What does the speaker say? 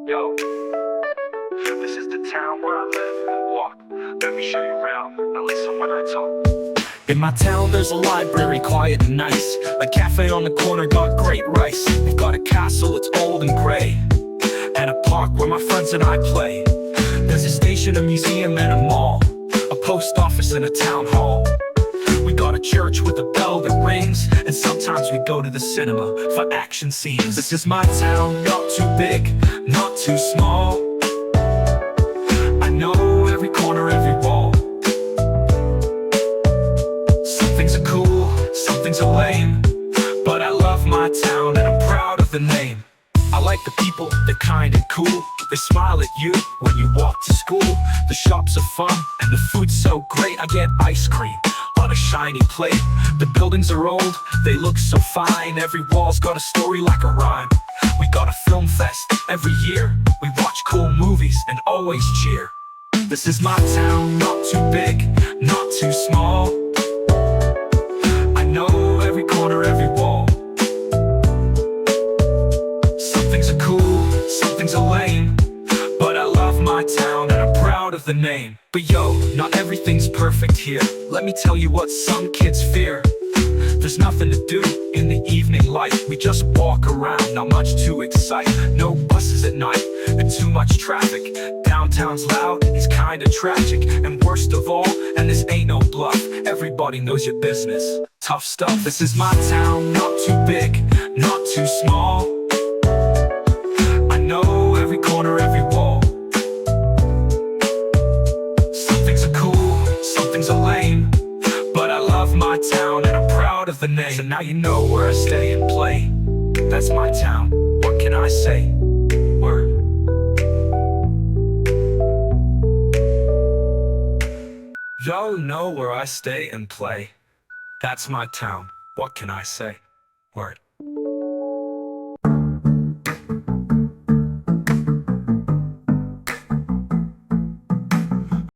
Yo, this is the town where I live and walk. Let me show you around, now listen when I talk. In my town there's a library, quiet and nice. A cafe on the corner got great rice. We've got a castle, it's old and gray, and a park where my friends and I play. There's a station, a museum and a mall, a post office and a town hall. We got a church with a bell that rings, and sometimes we go to the cinema for action scenes. This is my town, not too big, not too small. I know every corner, every wall. Some things are cool, some things are lame, but I love my town and I'm proud of the name. I like the people, they're kind and cool. They smile at you when you walk to school. The shops are fun and the food's so great. I get ice cream on a shiny plate. The buildings are old, they look so fine. Every wall's got a story like a rhyme. We got a film fest every year. We watch cool movies and always cheer. This is my town, not too big, not too small. I know every corner, every wall. Some things are cool, some things are lame, but I love my town and I'm proud of the name. But yo, not everything's perfect here. Let me tell you what some kids fear. There's nothing to do in the evening light. We just walk around, not much to excite. No buses at night, and too much traffic. Downtown's loud, it's kinda tragic. And worst of all, and this ain't no bluff, everybody knows your business. Tough stuff. This is my town, not too big, not too small. I know every corner, every wall. Some things are cool, some things are lame, but I love my town and I'm proud of the name. So now you know where I stay and play. That's my town, what can I say? Word. Y'all know where I stay and play. That's my town, what can I say? Word.